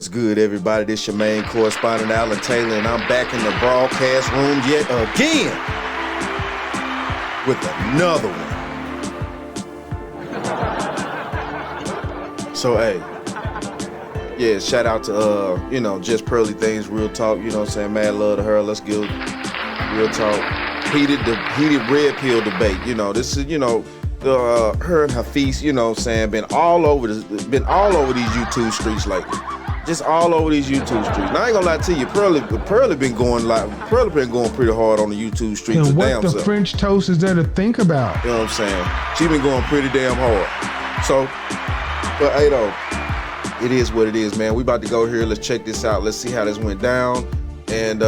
good, everybody? This your main correspondent, Alan Taylor, and I'm back in the broadcast room yet again with another one. So, hey, yeah, shout out to, Just Pearly Things, Real Talk, you know what I'm saying? Mad love to her. Let's give Real Talk. Heated red pill debate. This is, her and Hafiz, you know what I'm saying, been all over these YouTube streets lately. Just all over these YouTube streets. Now I ain't gonna lie to you, Pearly been going pretty hard on the YouTube streets. And what the French toast is there to think about? You know what I'm saying? She been going pretty damn hard. So, but hey though, it is what it is, man. We about to go here. Let's check this out. Let's see how this went down, and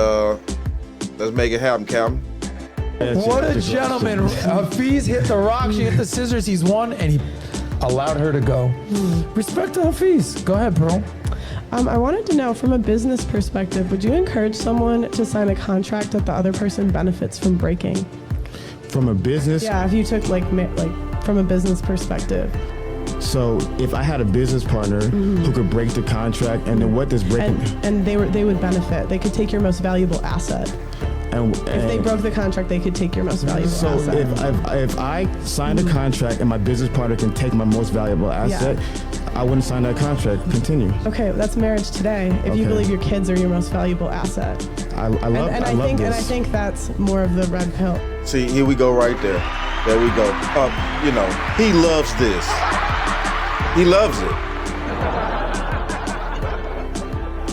let's make it happen, Calvin. What a gentleman. Hafiz hit the rock, she hit the scissors, he's won, and he allowed her to go. Respect to Hafiz. Go ahead, Pearl. I wanted to know, from a business perspective, would you encourage someone to sign a contract that the other person benefits from breaking? From a business? Yeah, if you took like from a business perspective. So if I had a business partner who could break the contract, and then what does breaking? And they would benefit. They could take your most valuable asset. And if they broke the contract, they could take your most valuable asset. So if I signed a contract and my business partner can take my most valuable asset, I wouldn't sign that contract. Continue. Okay, that's marriage today. If you believe your kids are your most valuable asset. I love this. And I think that's more of the red pill. See, here we go right there. There we go. He loves this. He loves it.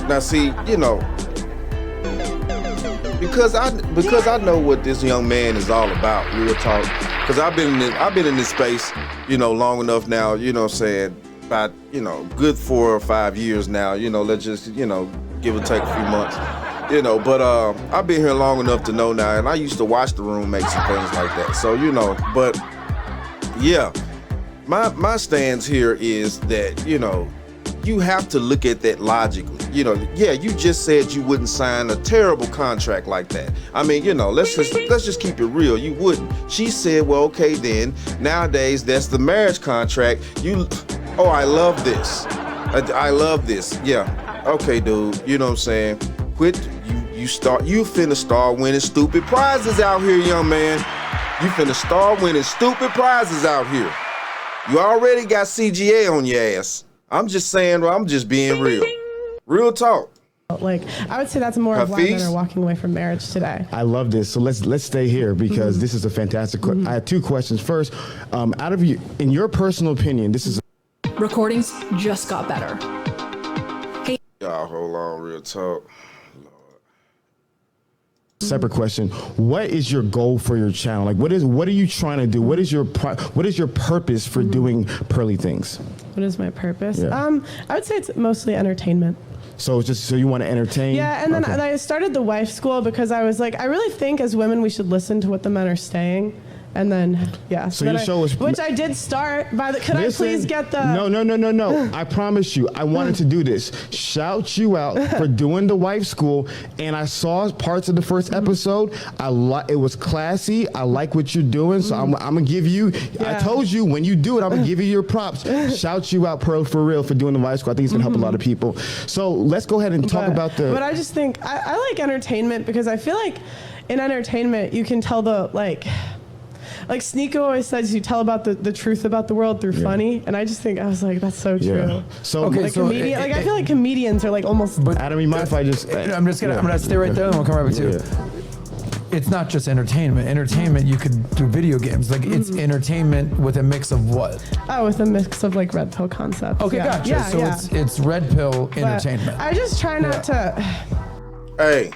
Now see, because I know what this young man is all about, real talk. Because I've been in this space, long enough now, you know what I'm saying, about, good 4 or 5 years now, let's just, give or take a few months. But I've been here long enough to know now, and I used to watch the roommates and things like that. So, but yeah, my stance here is that, you have to look at that logically. You just said you wouldn't sign a terrible contract like that. I mean, let's just keep it real. You wouldn't. She said, well, okay then. Nowadays, that's the marriage contract. I love this. I love this. Yeah. Okay, dude. You know what I'm saying? Quit. You finna start winning stupid prizes out here, young man. You finna start winning stupid prizes out here. You already got CGA on your ass. I'm just saying, I'm just being real. Real talk. Like, I would say that's more of why men are walking away from marriage today. I love this. So let's stay here because this is a fantastic question. I have 2 questions. First, in your personal opinion, this is recordings just got better. Hey, y'all, hold on, real talk. Separate question. What is your goal for your channel? Like, what are you trying to do? What is your purpose for doing Pearly Things? What is my purpose? Yeah. I would say it's mostly entertainment. So it's just so you want to entertain? Yeah, and then I started the wife school because I was like, I really think as women we should listen to what the men are saying. And then, yeah. So your show is... Which I did start by the... Could I please get the... No. I promise you, I wanted to do this. Shout you out for doing the wife school. And I saw parts of the first episode. It was classy. I like what you're doing. So I'm going to give you... Yeah. I told you, when you do it, I'm going to give you your props. Shout you out, Pearl, for real, for doing the wife school. I think it's going to help a lot of people. So let's go ahead and talk about the... But I just think... I like entertainment because I feel like in entertainment, you can tell the, like Sneeko always says, you tell about the truth about the world through funny, and I just think, I was like, that's so true. Yeah. So, I feel like comedians are like almost... But Adam, you mind if I just... I'm gonna stay right there and we'll come right back to you. It's not just entertainment. Entertainment, you could do video games. Like, it's entertainment with a mix of what? Oh, with a mix of like red pill concepts. Okay, gotcha. Yeah, so it's red pill entertainment. But I just try not to... Hey.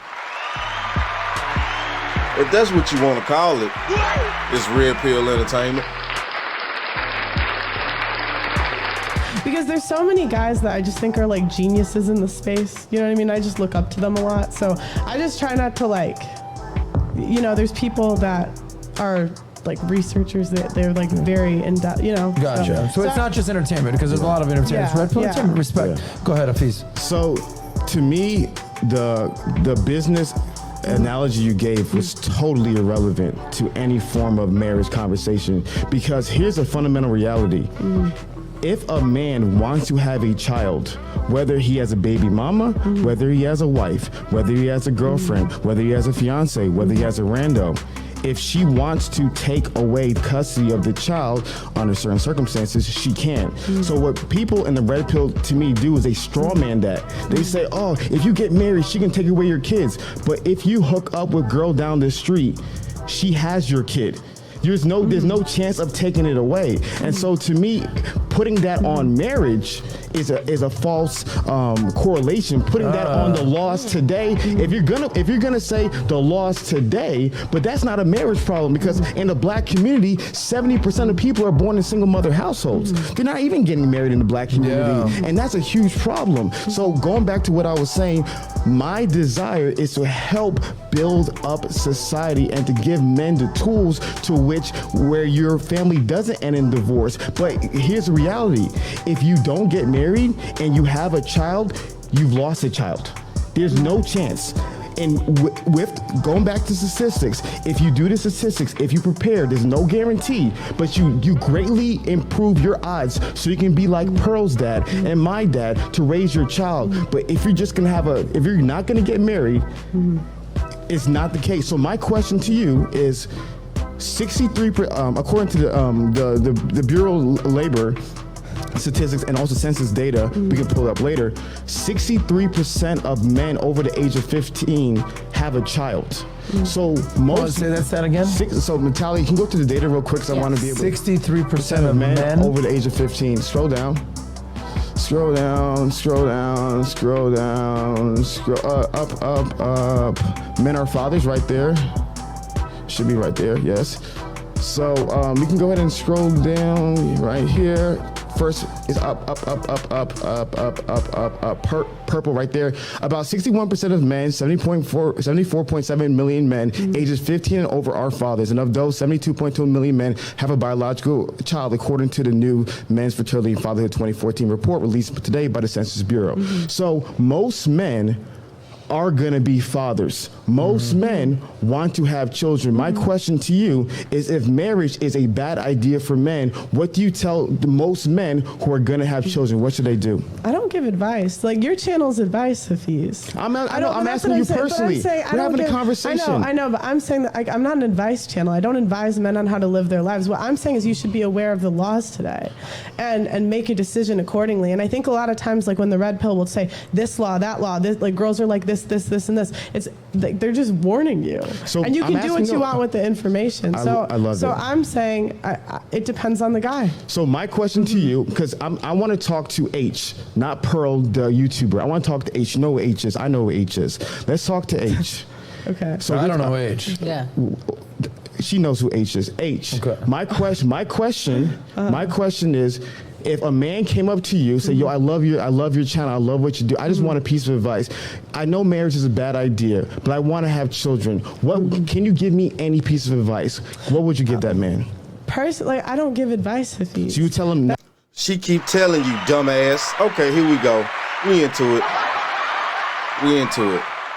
If that's what you want to call it, it's red pill entertainment. Because there's so many guys that I just think are like geniuses in the space. You know what I mean? I just look up to them a lot. So I just try not to there's people that are like researchers that they're like very in depth, Gotcha. So it's not just entertainment because there's a lot of entertainment. It's red pill entertainment. Respect. Yeah. Go ahead, Hafiz. So to me, the business analogy you gave was totally irrelevant to any form of marriage conversation because here's a fundamental reality. if a man wants to have a child, whether he has a baby mama, whether he has a wife, whether he has a girlfriend, whether he has a fiance, whether he has a rando, if she wants to take away custody of the child under certain circumstances, she can. So what people in the red pill to me do is they straw man that. They say, oh, if you get married, she can take away your kids. But if you hook up with girl down the street, she has your kid. There's no chance of taking it away. And so to me, putting that on marriage is a false correlation. Putting that on the laws today, if you're gonna say the laws today, but that's not a marriage problem, because in the black community, 70% of people are born in single mother households. They're not even getting married in the black community, and that's a huge problem. So going back to what I was saying, my desire is to help build up society and to give men the tools to where your family doesn't end in divorce. But here's the reality: if you don't get married and you have a child, you've lost a child. There's no chance. And with going back to statistics, if you do the statistics, if you prepare, there's no guarantee, but you greatly improve your odds so you can be like Pearl's dad and my dad to raise your child. But if you're just gonna if you're not gonna get married, it's not the case. So my question to you is, 63, according to the Bureau of Labor statistics and also census data, we can pull it up later, 63% of men over the age of 15 have a child. So most... Say that again? So Natalia, you can go to the data real quick, because I want to be able to... 63% of men over the age of 15. Scroll down. Scroll down, scroll down, scroll down, scroll up. Men are fathers right there. Should be right there, yes. So we can go ahead and scroll down right here. First is up, purple right there. About 61% of men, 74.7 million men, ages 15 and over are fathers. And of those, 72.2 million men have a biological child, according to the new Men's Fertility and Fatherhood 2014 report released today by the Census Bureau. So most men are gonna be fathers. Most men want to have children. My question to you is, if marriage is a bad idea for men, what do you tell the most men who are gonna have children? What should they do? I don't give advice. Like, your channel's advice, Hafiz. I'm asking you personally. We're having a conversation. I know, but I'm saying that I'm not an advice channel. I don't advise men on how to live their lives. What I'm saying is you should be aware of the laws today and make a decision accordingly. And I think a lot of times, like when the red pill will say this law, that law, this, like girls are like this, and this. It's like they're just warning you, and you can do what you want with the information. I love it. I'm saying it depends on the guy. So my question to you, because I want to talk to H, not Pearl, the YouTuber. I want to talk to H. You know who H is. I know who H is. Let's talk to H. Okay. So I don't know H. Yeah. She knows who H is. H. Okay. My question is, if a man came up to you, say, yo, I love your channel, I love what you do, I just want a piece of advice. I know marriage is a bad idea, but I want to have children. Can you give me any piece of advice? What would you give that man? Personally, I don't give advice, Hafiz. So you tell him. She keep telling you, dumbass. Okay, here we go. We into it.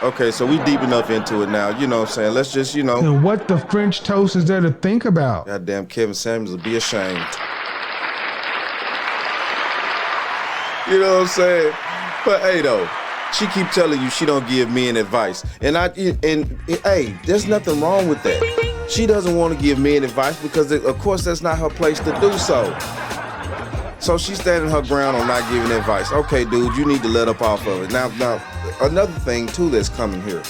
Okay, so we deep enough into it now. You know what I'm saying? Let's just, And what the French toast is there to think about? Goddamn Kevin Samuels will be ashamed. You know what I'm saying? But hey, though, she keep telling you she don't give men advice, and hey, there's nothing wrong with that. She doesn't want to give men advice because, of course, that's not her place to do so. So she's standing her ground on not giving advice. Okay, dude, you need to let up off of it. Now, another thing too that's coming here.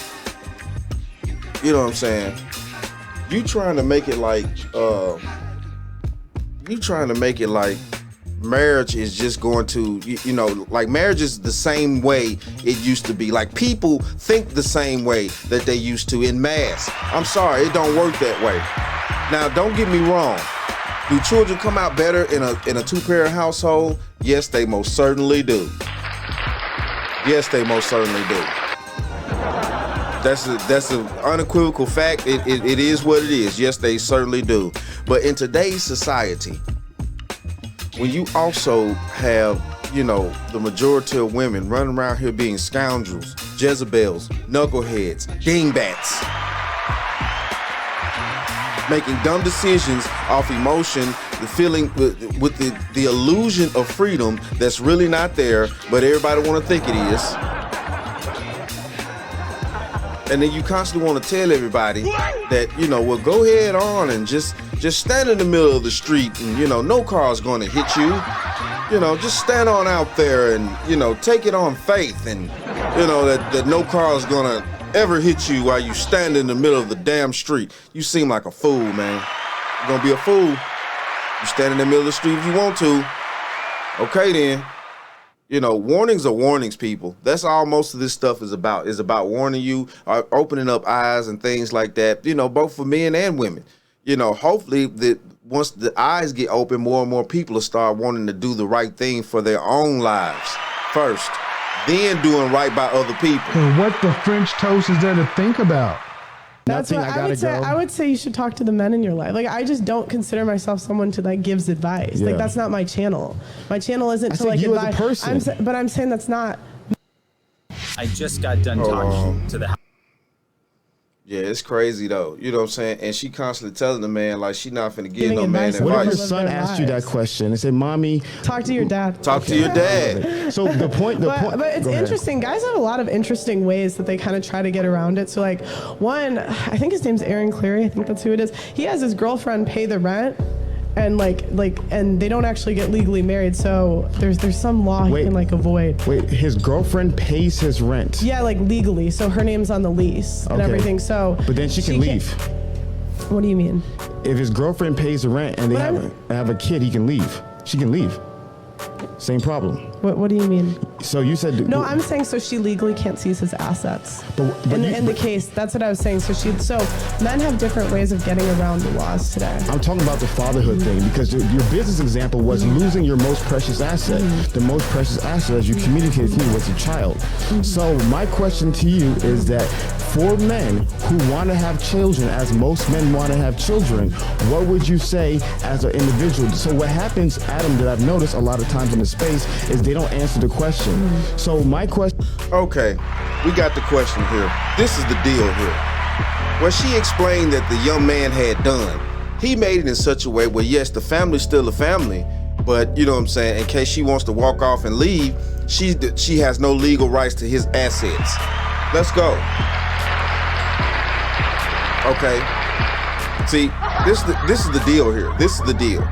You know what I'm saying? You trying to make it like marriage is just going to, like marriage is the same way it used to be. Like people think the same way that they used to in mass. I'm sorry, it don't work that way. Now, don't get me wrong. Do children come out better in a two-parent household? Yes, they most certainly do. Yes, they most certainly do. That's an unequivocal fact. It is what it is. Yes, they certainly do. But in today's society, when you also have, the majority of women running around here being scoundrels, Jezebels, knuckleheads, dingbats, making dumb decisions off emotion, the feeling with the illusion of freedom that's really not there, but everybody want to think it is. And then you constantly want to tell everybody that, well, go ahead on and just stand in the middle of the street and, no car's going to hit you. Just stand on out there and, take it on faith and, that no car is going to ever hit you while you stand in the middle of the damn street. You seem like a fool, man. You're going to be a fool. You stand in the middle of the street if you want to. Okay, then. Warnings are warnings, people. That's all most of this stuff is about warning you, opening up eyes and things like that, both for men and women. Hopefully that once the eyes get open, more and more people will start wanting to do the right thing for their own lives first, then doing right by other people. And what the French toast is there to think about? That's what I would say. You should talk to the men in your life. Like, I just don't consider myself someone to gives advice. Yeah. Like, that's not my channel. My channel isn't to you advise. as a person. But I'm saying that's not. I just got done talking to the. Yeah, it's crazy though. You know what I'm saying? And she constantly telling the man like she not finna give no man advice. What if your advice. son asked you that question and said, "Mommy, Talk to your dad." Talk to your dad. So the point. But it's go ahead. interesting. Guys have a lot of interesting ways that they kind of try to get around it. So one, I think his name's Aaron Cleary. I think that's who it is. He has his girlfriend pay the rent, and and they don't actually get legally married. So there's some law he can avoid. Wait, his girlfriend pays his rent. Yeah, legally. So her name's on the lease and everything. So. But then she can leave. What do you mean? If his girlfriend pays the rent and they have a kid, he can leave. She can leave. Same problem. What do you mean? So you said No, I'm saying so she legally can't seize his assets. But in the case, that's what I was saying. So men have different ways of getting around the laws today. I'm talking about the fatherhood thing because your business example was losing your most precious asset. The most precious asset, as you communicated to me, was a child. So my question to you is that for men who want to have children, as most men want to have children, what would you say as an individual? So what happens, Adam, that I've noticed a lot of times in the space is they don't answer the question. So my question. Okay, we got the question here. This is the deal here. What she explained that the young man had done, he made it in such a way where yes, the family's still a family, but you know what I'm saying, in case she wants to walk off and leave, she has no legal rights to his assets. Let's go. Okay. See, this is the deal here. This is the deal.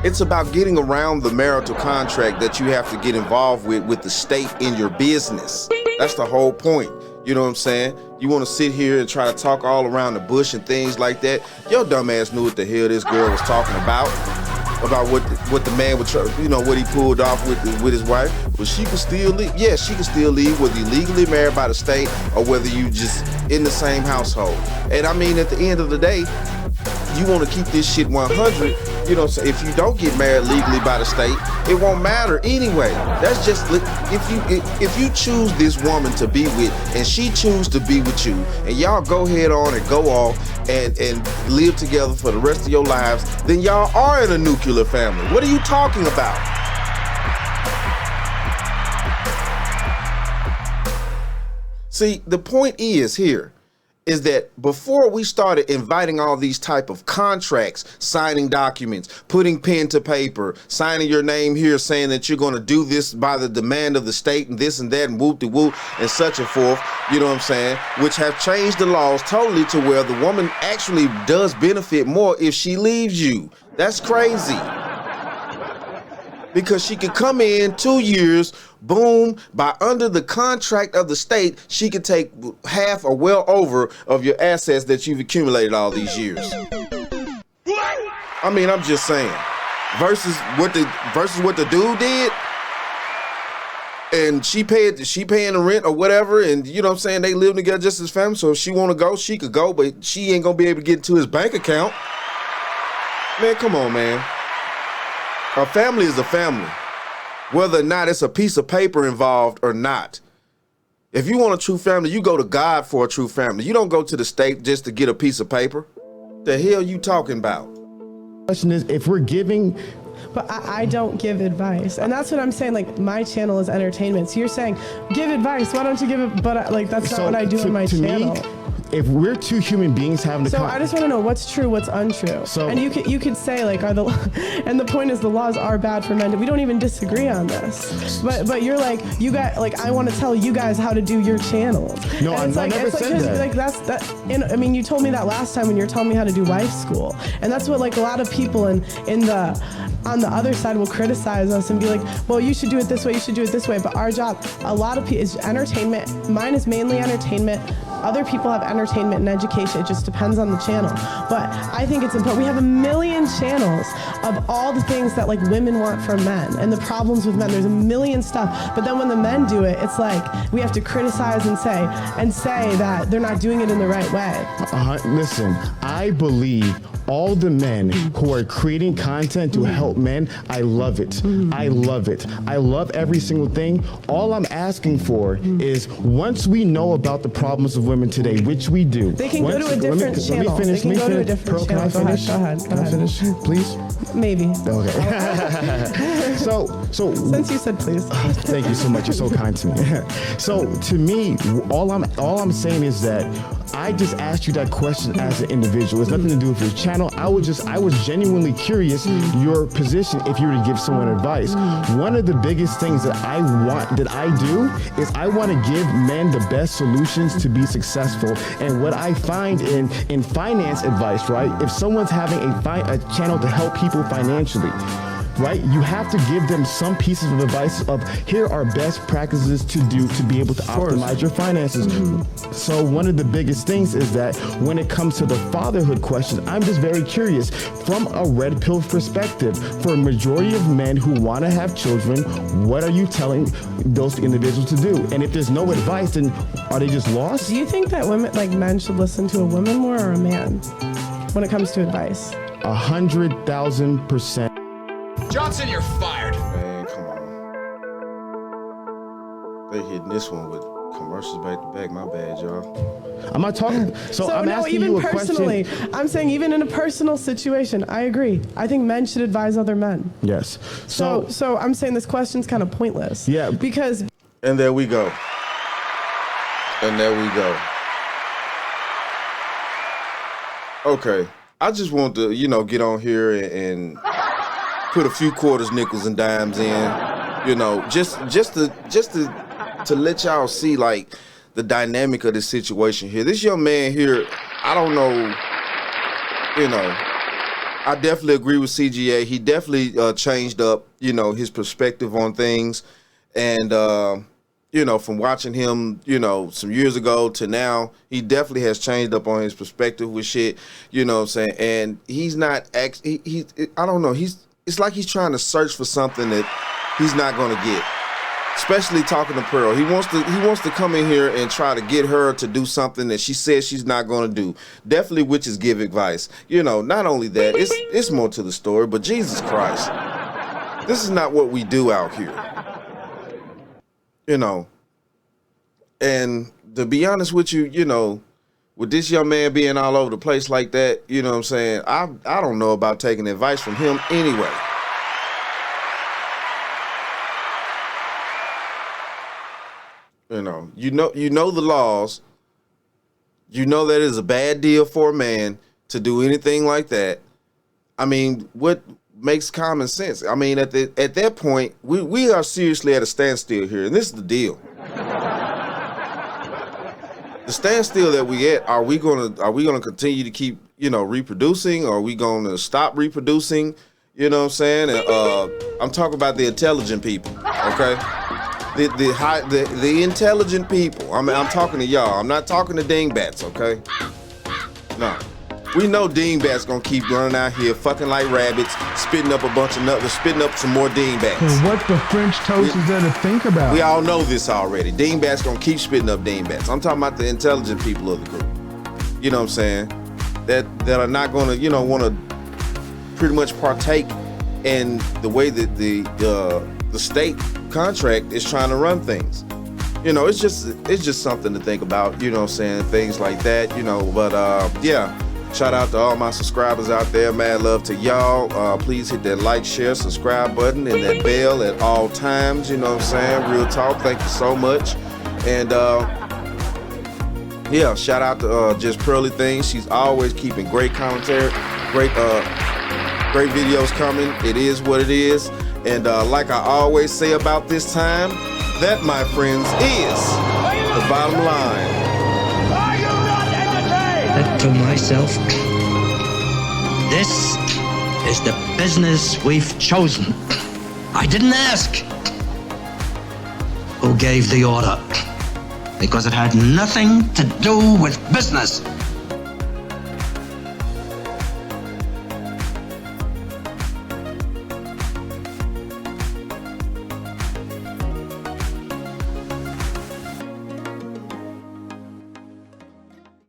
It's about getting around the marital contract that you have to get involved with the state in your business. That's the whole point. You know what I'm saying? You want to sit here and try to talk all around the bush and things like that. Your dumb ass knew what the hell this girl was talking about what the man would try, what he pulled off with his wife. But she could still leave. Yes, she could still leave whether you legally married by the state or whether you just in the same household. And I mean, at the end of the day, you want to keep this shit 100. So if you don't get married legally by the state, it won't matter anyway. That's just if you choose this woman to be with and she choose to be with you, and y'all go head on and go off and live together for the rest of your lives, then y'all are in a nuclear family. What are you talking about? See, the point is that before we started inviting all these type of contracts, signing documents, putting pen to paper, signing your name here, saying that you're going to do this by the demand of the state and this and that and whoop-de-whoop and such and forth, you know what I'm saying, which have changed the laws totally to where the woman actually does benefit more if she leaves you. That's crazy. Because she could come in 2 years, boom, by under the contract of the state, she could take half or well over of your assets that you've accumulated all these years. I mean, I'm just saying. Versus what the dude did. And she paying the rent or whatever, and you know what I'm saying, they live together just as family, so if she wanna go, she could go, but she ain't gonna be able to get into his bank account. Man, come on, man. A family is a family, whether or not it's a piece of paper involved or not. If you want a true family, you go to God for a true family. You don't go to the state just to get a piece of paper. The hell you talking about? Question is, if we're giving... But I don't give advice. And that's what I'm saying. My channel is entertainment. So you're saying, give advice. Why don't you give it? But that's not what I do in my channel. if we're two human beings having So I just want to know what's true, what's untrue. So- and you could say like, and the point is the laws are bad for men. We don't even disagree on this. But you're like, you got like, I want to tell you guys how to do your channels. No, and I never said that. Like that's that. I mean, you told me that last time when you were telling me how to do wife school, and that's what like a lot of people on the other side will criticize us and be like, well, you should do it this way, you should do it this way. But our job, a lot of people, is entertainment. Mine is mainly entertainment. Other people have entertainment and education. It just depends on the channel. But I think it's important. We have 1 million channels of all the things that like women want from men and the problems with men. There's 1 million stuff. But then when the men do it, it's like we have to criticize and say that they're not doing it in the right way. Listen, I believe all the men who are creating content to help men, I love it. I love it. I love every single thing. All I'm asking for is once we know about the problems of women today, which we do. They can go to a different channel. Let me finish. They can go to a different Pearl, channel. can I finish? Go ahead. Can I finish, please? Maybe. Okay. So Since you said please. thank you so much. You're so kind to me. So to me, all I'm saying is that I just asked you that question as an individual. It's nothing to do with your channel. I was genuinely curious your position if you were to give someone advice. One of the biggest things that I do is I want to give men the best solutions to be successful. And what I find in finance advice, right? If someone's having a channel to help people financially, right? You have to give them some pieces of advice of here are best practices to do to be able to optimize your finances. So one of the biggest things is that when it comes to the fatherhood question, I'm just very curious from a red pill perspective, for a majority of men who want to have children, what are you telling those individuals to do? And if there's no advice, then are they just lost? Do you think that men should listen to a woman more or a man when it comes to advice? 100,000%. Johnson, you're fired. Man, come on. They hitting this one with commercials back to back. My bad, y'all. I'm not talking. So I'm no, asking even you a personally, question. I'm saying even in a personal situation, I agree. I think men should advise other men. Yes. So I'm saying this question's kind of pointless. Yeah. Because. And there we go. Okay. I just want to, get on here and put a few quarters, nickels, and dimes in, just to let y'all see like the dynamic of the situation here. This young man here, I don't know, I definitely agree with CGA. He definitely changed up, his perspective on things, and from watching him, some years ago to now, he definitely has changed up on his perspective with shit. You know what I'm saying? And he's not I don't know. It's like he's trying to search for something that he's not going to get. Especially talking to Pearl. He wants to come in here and try to get her to do something that she says she's not going to do. Definitely, which is give advice. Not only that, it's more to the story, but Jesus Christ. This is not what we do out here. And to be honest with you, with this young man being all over the place like that, you know what I'm saying? I don't know about taking advice from him anyway. You know the laws. You know that it's a bad deal for a man to do anything like that. I mean, what makes common sense? I mean, at that point, we are seriously at a standstill here, and this is the deal. The standstill that we at, are we gonna continue to keep, reproducing, or are we gonna stop reproducing? You know what I'm saying? And, I'm talking about the intelligent people, okay? The intelligent people. I'm talking to y'all. I'm not talking to dingbats, okay? No. We know dingbats gonna keep running out here, fucking like rabbits, spitting up a bunch of nuts, spitting up some more dingbats. And what the French toast is there to think about? We all know this already. Dingbats gonna keep spitting up dingbats. I'm talking about the intelligent people of the group. You know what I'm saying? That are not gonna, want to pretty much partake in the way that the state contract is trying to run things. It's just something to think about. You know what I'm saying? Things like that. But yeah. Shout out to all my subscribers out there. Mad love to y'all. Please hit that like, share, subscribe button and that bell at all times. You know what I'm saying? Real talk. Thank you so much. And Yeah, shout out to Just Pearly Things. She's always keeping great commentary, great videos coming. It is what it is. And like I always say about this time, that, my friends, is the bottom line. Are you not entertained? To myself, this is the business we've chosen. I didn't ask who gave the order, because it had nothing to do with business.